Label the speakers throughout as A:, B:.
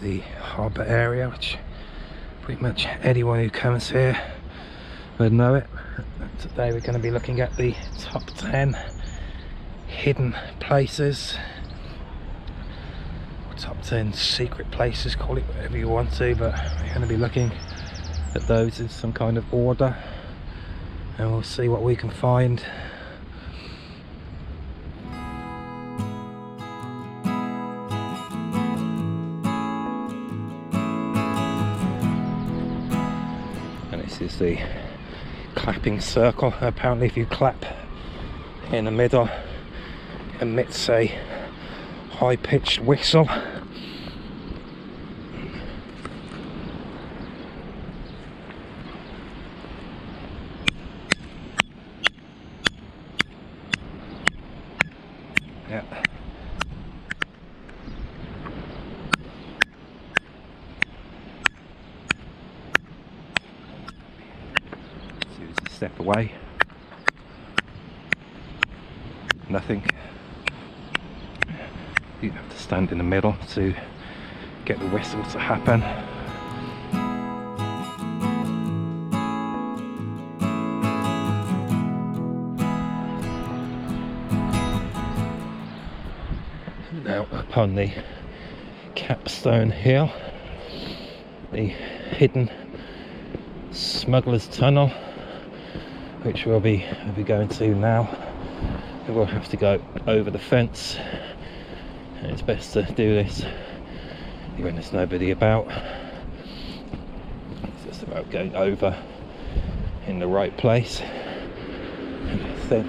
A: the harbour area, which pretty much anyone who comes here would know it. Today we're going to be looking at the top 10 hidden places, top 10 secret places, call it whatever you want to, but we're going to be looking at those in some kind of order and we'll see what we can find. And this is the clapping circle. Apparently if you clap in the middle, it emits a high-pitched whistle. Yeah. Step away. Nothing. You have to stand in the middle to get the whistle to happen. Now upon the capstone hill, the hidden smuggler's tunnel, which we'll be going to now. And we'll have to go over the fence, and it's best to do this when there's nobody about. It's just about going over in the right place, and I think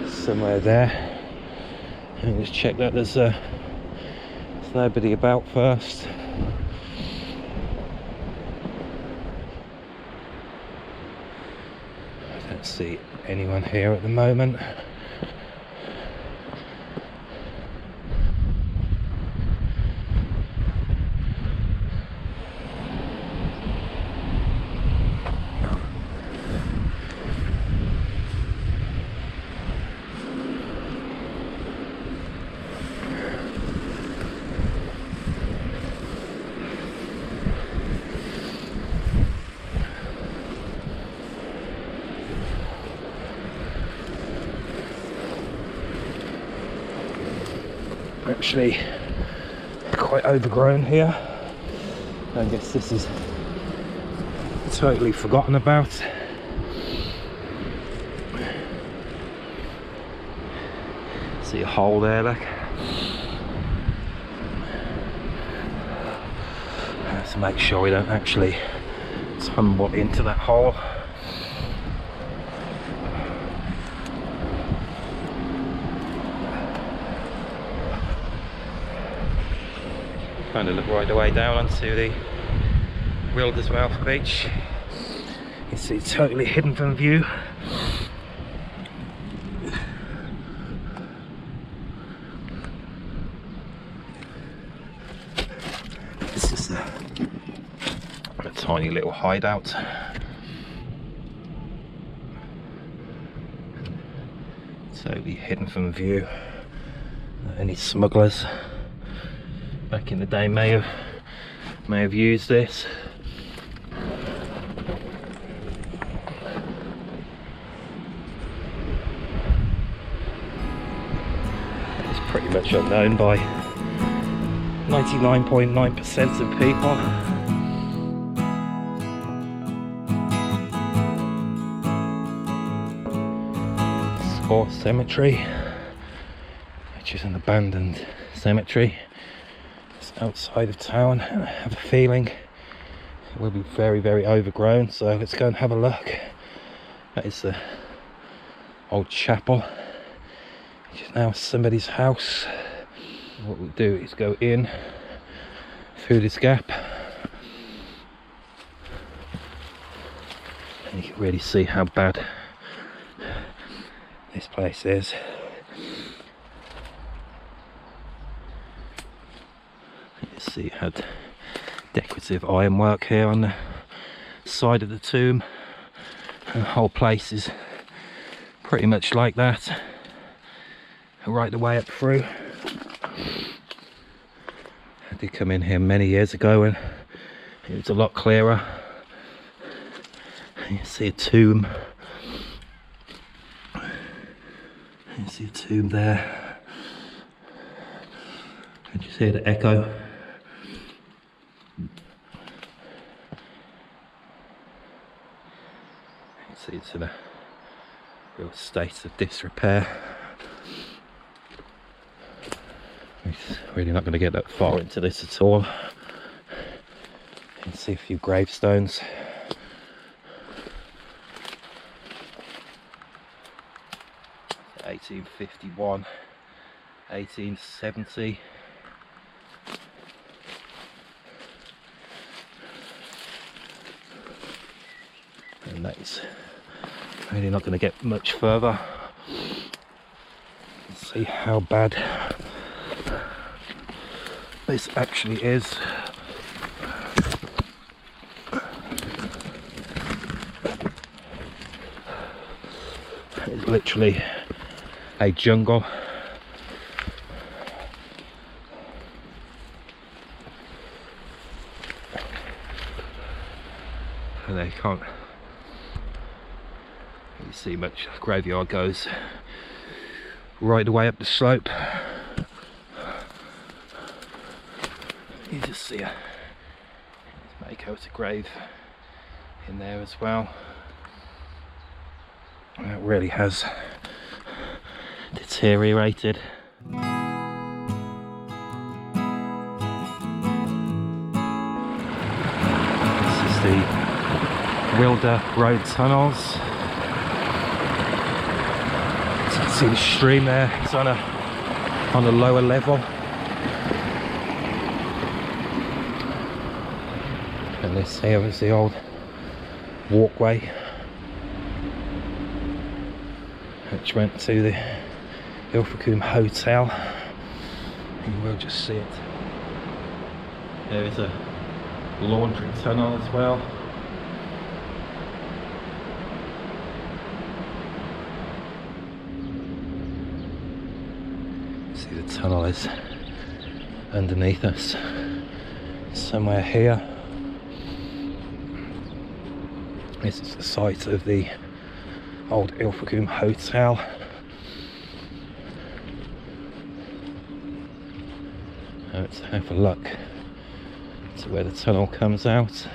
A: somewhere there. And just check that there's nobody about first. I don't see anyone here at the moment. Actually quite overgrown here. I guess this is totally forgotten about. See a hole there, look. Let's make sure we don't actually tumble into that hole. Kind of look right the way down onto the Wildersmouth beach. You can see it's totally hidden from view. This is a tiny little hideout. Totally hidden from view. Any smugglers back in the day may have used this. It's pretty much unknown by 99.9% of people. Score Cemetery, which is an abandoned cemetery. Outside of town, and I have a feeling it will be very, very overgrown, so let's go and have a look. That is the old chapel, which is now somebody's house. What we'll do is go in through this gap, and you can really see how bad this place is. See, it had decorative ironwork here on the side of the tomb, and the whole place is pretty much like that right the way up through. I did come in here many years ago and it was a lot clearer. You see a tomb. You see a tomb there. Can you hear the echo? You see it's in a real state of disrepair. It's really not going to get that far into this at all. You can see a few gravestones. (1851), 1870. And that's really not going to get much further. Let's see how bad this actually is. It's literally a jungle. And they can't really see much. The graveyard goes right the way up the slope. You just see a Makota grave in there as well. And it really has deteriorated. This is the Wilder Road tunnels. So you can see the stream there. It's on a lower level. And this here is the old walkway which went to the Ilfracombe Hotel. You will just see it. There is a laundry tunnel as well. See, the tunnel is underneath us somewhere here. This is the site of the old Ilfracombe Hotel. Let's have a look to where the tunnel comes out.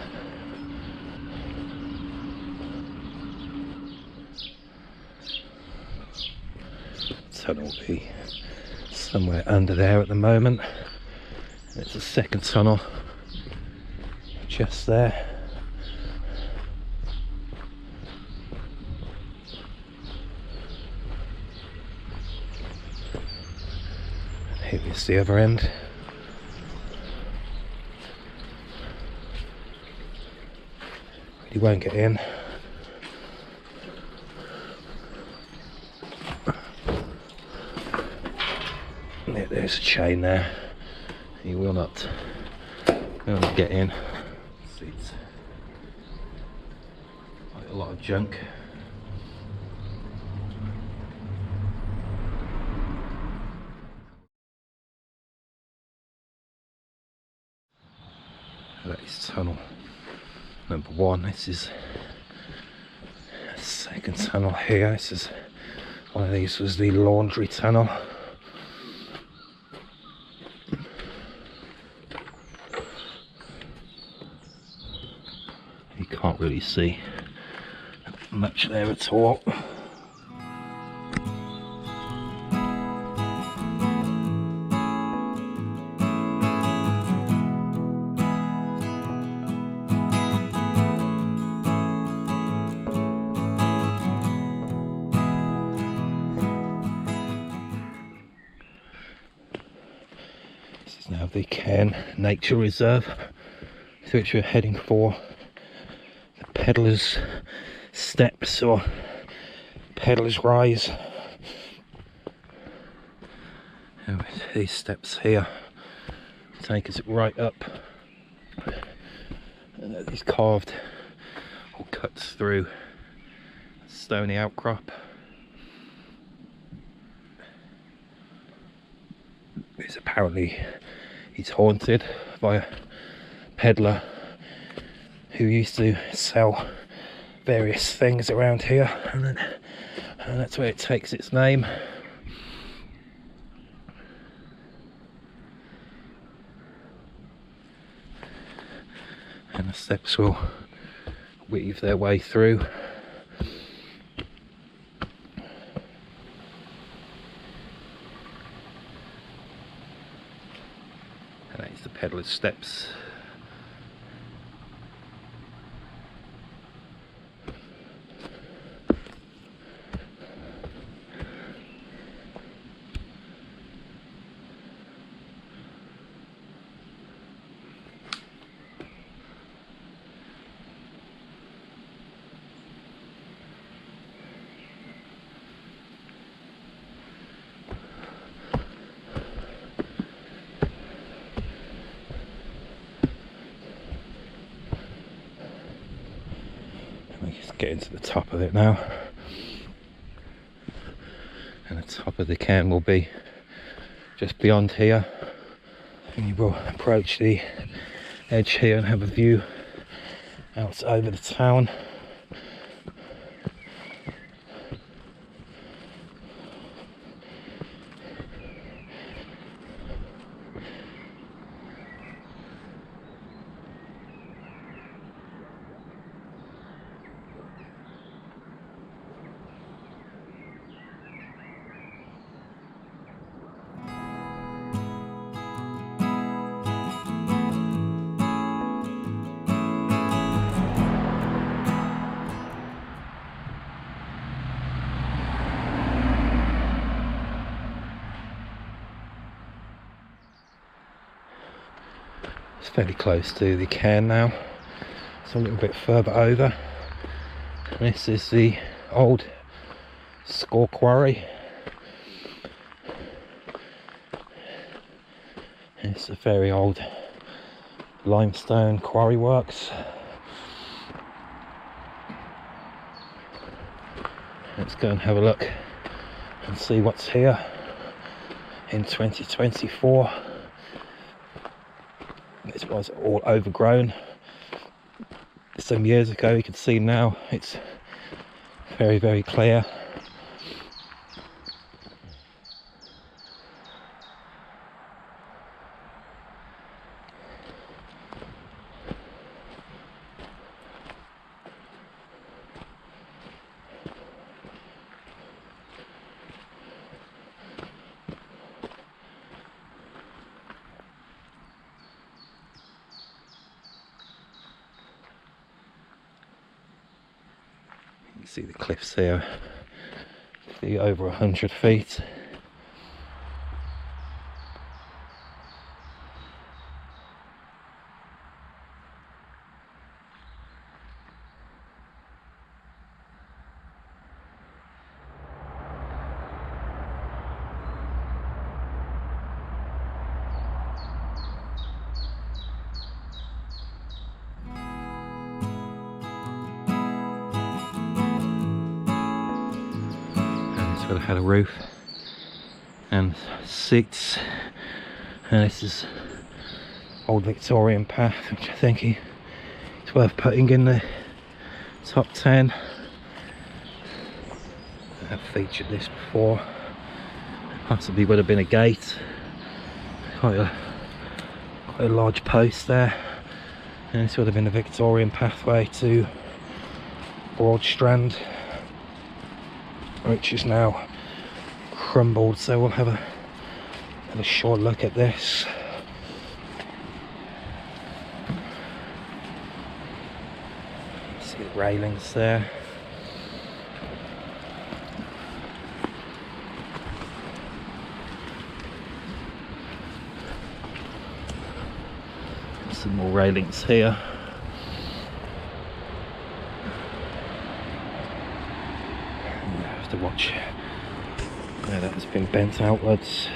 A: The tunnel will be somewhere under there at the moment. There's a second tunnel just there. Here is the other end. You won't get in. There's a chain there. You will not get in. See, it's quite a lot of junk. That is tunnel number one. This is a second tunnel here. This is one of these was the laundry tunnel. You can't really see much there at all. Now the Cairn Nature Reserve, through which we're heading for the Pedlar's Steps or Pedlar's Rise. And these steps here take us right up, and these carved or cuts through stony outcrop. It's apparently He's haunted by a peddler who used to sell various things around here, and that's where it takes its name. And the steps will weave their way through. And that's the peddler's steps. Just getting to the top of it now, and the top of the cairn will be just beyond here, and you will approach the edge here and have a view out over the town. It's fairly close to the cairn now. It's a little bit further over. And this is the old score quarry. It's a very old limestone quarry works. Let's go and have a look and see what's here in 2024. This was all overgrown some years ago. You can see now it's very, very clear. You see the cliffs here, over 100 feet. It had a roof and seats, and this is old Victorian path, which I think it's worth putting in the top 10. I've featured this before. Possibly would have been a gate. Quite a large post there, and this would have been a Victorian pathway to Broad Strand, which is now crumbled. So we'll have a short look at this. See the railings there. Some more railings here. To watch where that has been bent outwards,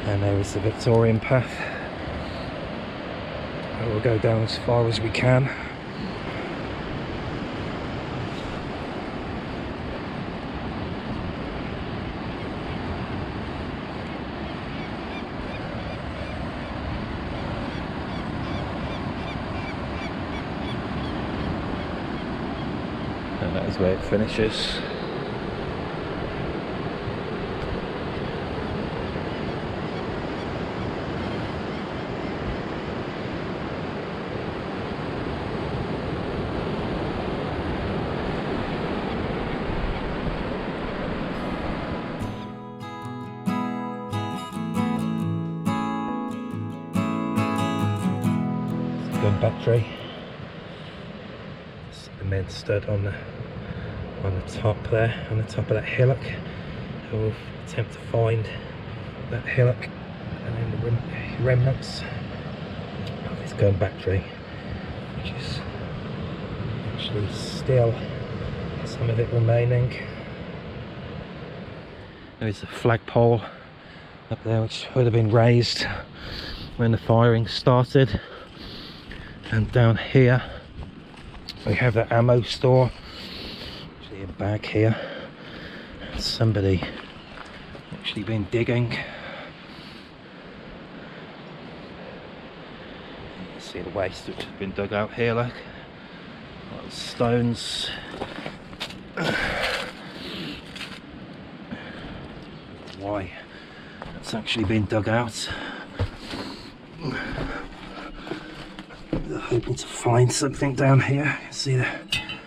A: and there is the Victorian path. We'll go down as far as we can. and that is where it finishes. Gun battery. It's the main stud on the top there, on the top of that hillock. So we'll attempt to find that hillock and then the remnants of this gun battery, which is actually still some of it remaining. There is a flagpole up there which would have been raised when the firing started. And down here we have the ammo store, actually a bag here. Somebody actually been digging. You can see the waste which has been dug out here, like a lot of stones. Why it's actually been dug out. Hoping to find something down here. You can see they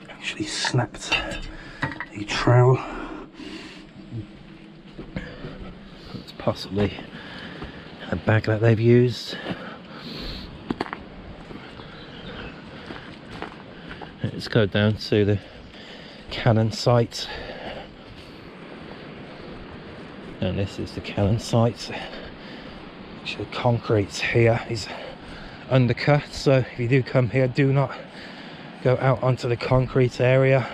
A: actually snapped the trowel. It's possibly a bag that they've used. Let's go down to the cannon site, and this is the cannon site. Actually, the concrete here is undercut, so if you do come here, do not go out onto the concrete area.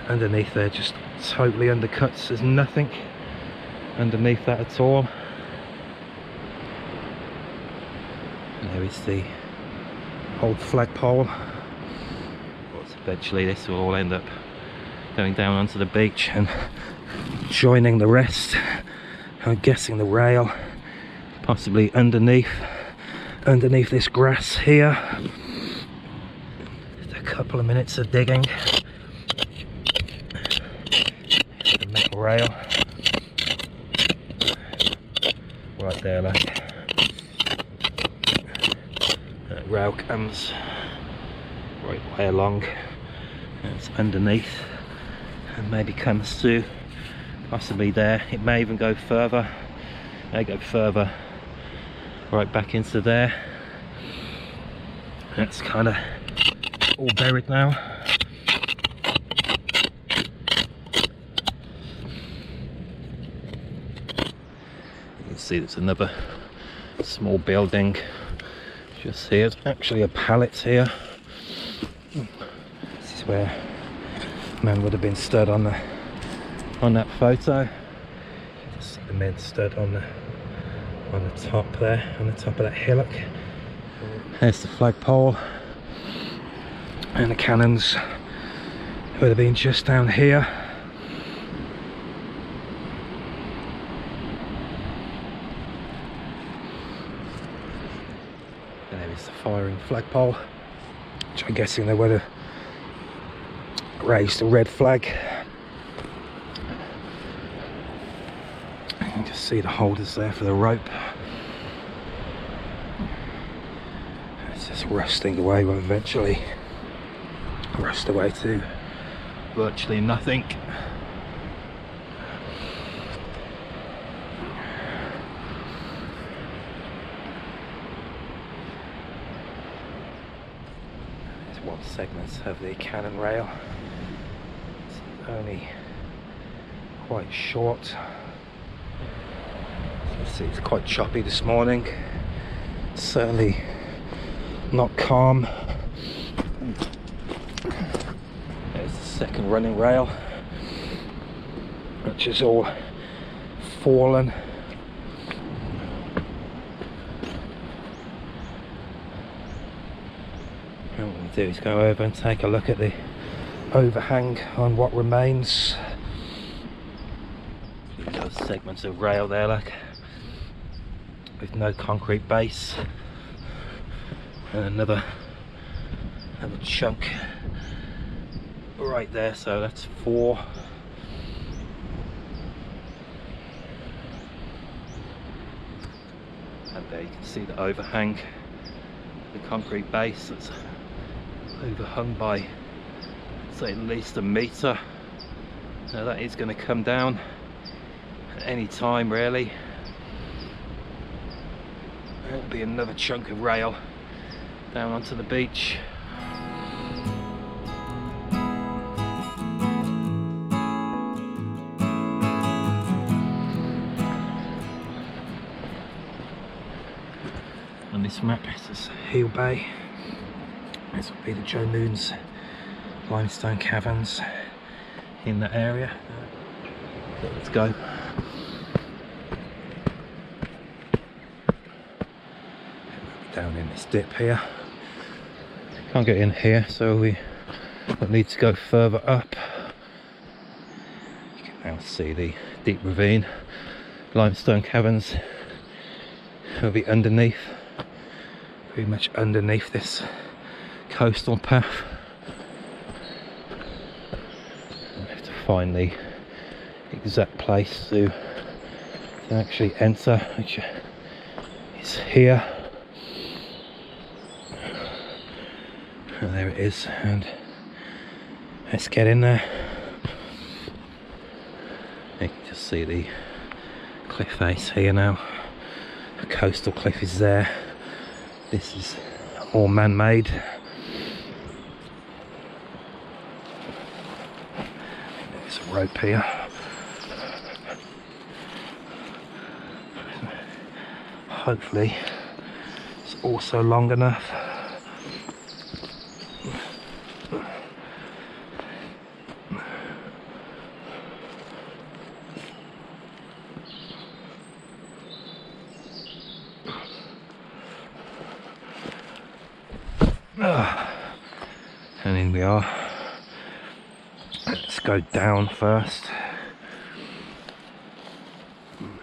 A: Underneath there, just totally undercut. There's nothing underneath that at all. And there is the old flagpole. But eventually this will all end up going down onto the beach and joining the rest. I'm guessing the rail possibly underneath this grass here. Just a couple of minutes of digging. The metal rail right there, like that rail comes right way along, and it's underneath and maybe comes to possibly there. It may even go further. May go further right back into there. That's kind of all buried now. You can see there's another small building just here. It's actually a pallet here. This is where man would have been stood on that photo. Just the men stood on the top there, on the top of that hillock. There's the flagpole, and the cannons would have been just down here. And there is the firing flagpole, which I'm guessing they would have raised a red flag. You can just see the holders there for the rope. It's just rusting away, will eventually rust away to virtually nothing. There's one segment of the cannon rail. It's only quite short. See, it's quite choppy this morning. Certainly not calm. There's the second running rail, which is all fallen. And what we'll do is go over and take a look at the overhang on what remains. Those segments of rail there, like, with no concrete base, and another chunk right there, so that's 4. And there you can see the overhang, the concrete base that's overhung by, say, at least 1 metre. Now that is going to come down at any time really. There'll be another chunk of rail down onto the beach. On this map, this is Heel Bay. This will be the Joe Moon's limestone caverns in that area. Let's go. Down in this dip here. Can't get in here, so we need to go further up. You can now see the deep ravine. Limestone caverns will be underneath, pretty much underneath this coastal path. I have to find the exact place to actually enter, which is here. And there it is, and let's get in there. You can just see the cliff face here now. The coastal cliff is there. This is all man-made. There's a rope here. Hopefully it's also long enough. And in we are. Let's go down first. And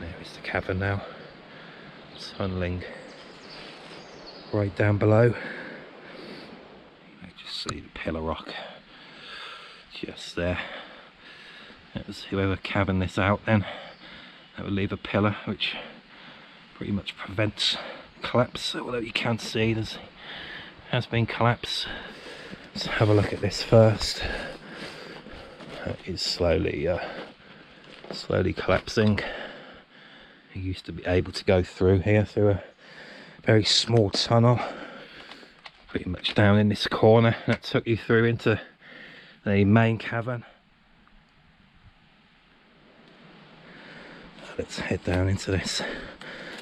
A: there is the cavern now. It's tunneling right down below. See the pillar rock just there. It was whoever caverned this out then, that would leave a pillar which pretty much prevents collapse, although you can see there has been collapse. Let's have a look at this first. It is slowly collapsing. You used to be able to go through here through a very small tunnel, pretty much down in this corner, that took you through into the main cavern. Let's head down into this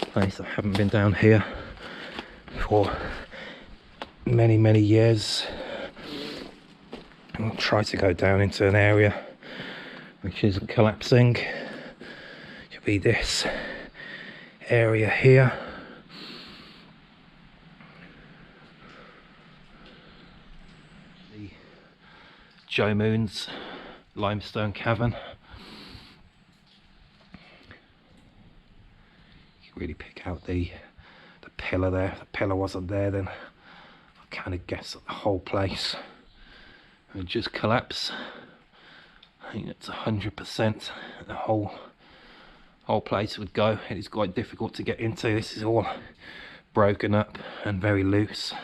A: place. I haven't been down here for many years. I'll try to go down into an area which isn't collapsing. It'll be this area here. Joe Moon's limestone cavern. You can really pick out the pillar there. If the pillar wasn't there, then I kind of guess that the whole place would just collapse. I think it's 100%. The whole place would go. It is quite difficult to get into. This is all broken up and very loose.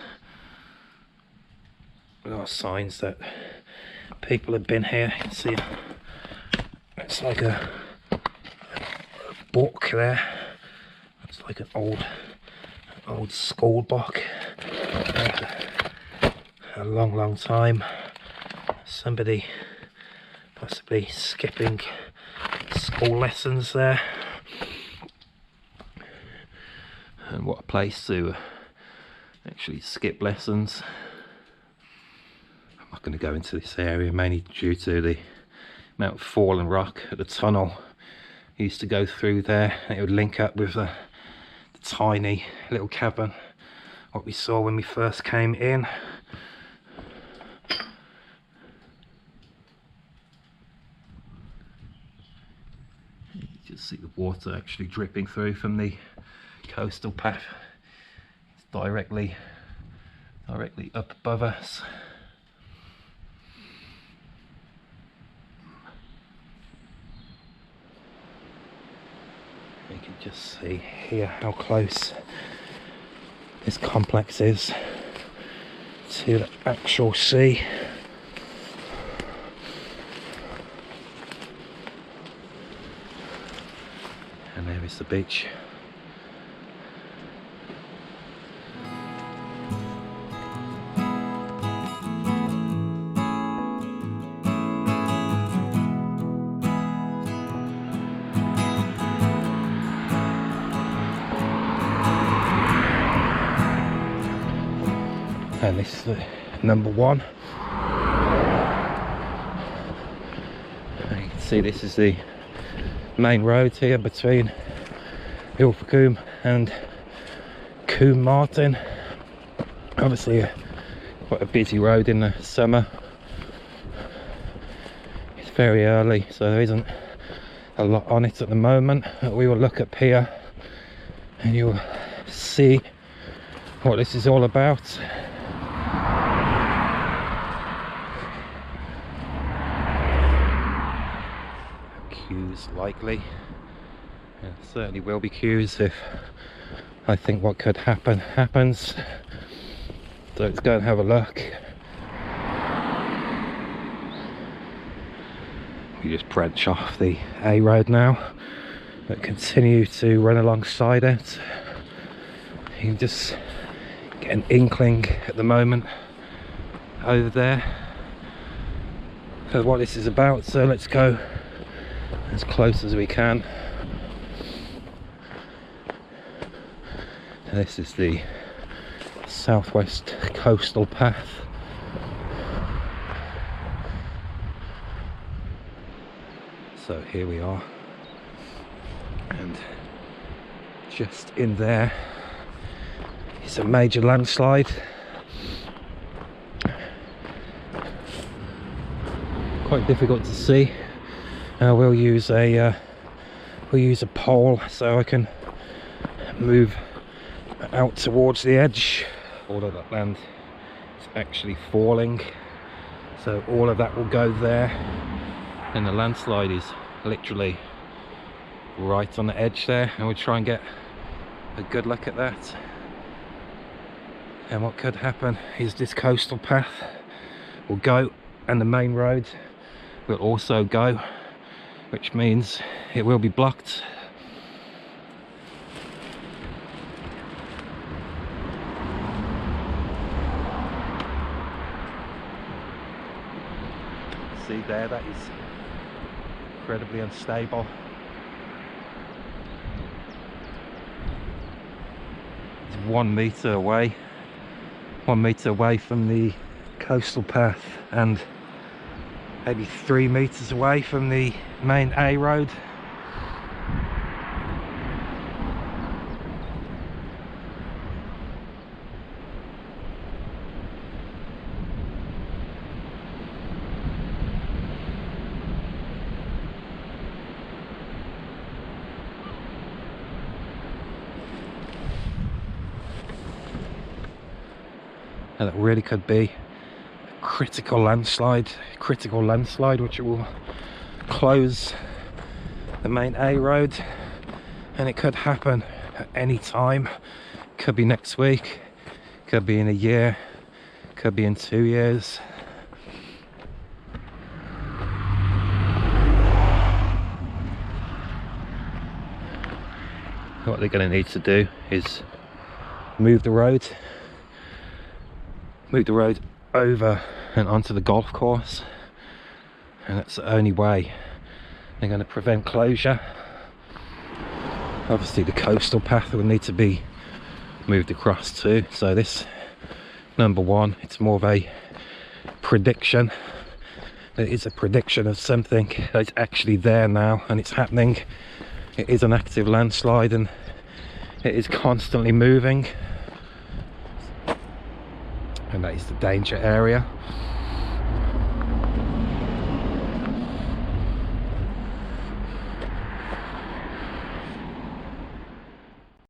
A: There are signs that people have been here. You can see it's like a book there. It's like an old school book. A long time. Somebody possibly skipping school lessons there. And what a place to actually skip lessons. I'm not going to go into this area, mainly due to the amount of fallen rock at the tunnel. Used to go through there, and it would link up with the tiny little cavern what we saw when we first came in. See the water actually dripping through from the coastal path. It's directly up above us. You can just see here how close this complex is to the actual sea. And there is the beach. And this is the number one. And you can see this is the main road here between Ilfracombe and Combe Martin. Obviously quite a busy road in the summer. It's very early, so there isn't a lot on it at the moment. We will look up here and you'll see what this is all about. Queues likely. There certainly will be queues if I think what could happen happens. So let's go and have a look. We just branch off the A road now, but continue to run alongside it. You can just get an inkling at the moment over there of what this is about, so let's go as close as we can. And this is the southwest coastal path. So here we are, and just in there is a major landslide. Quite difficult to see. We'll use a pole so I can move out towards the edge. All of that land is actually falling, so all of that will go there, and the landslide is literally right on the edge there, and we'll try and get a good look at that. And what could happen is this coastal path will go and the main road will also go, which means it will be blocked. See there, that is incredibly unstable. It's 1 meter away, 1 meter away from the coastal path, and maybe 3 meters away from the main A road. And it really could be a critical landslide which will close the main A road, and it could happen at any time. Could be next week, could be in a year, could be in 2 years. What they're going to need to do is move the road over and onto the golf course, and that's the only way they're going to prevent closure. Obviously the coastal path will need to be moved across too, so this number one, it's more of a prediction. It is a prediction of something that's actually there now and it's happening. It is an active landslide and it is constantly moving, and that is the danger area.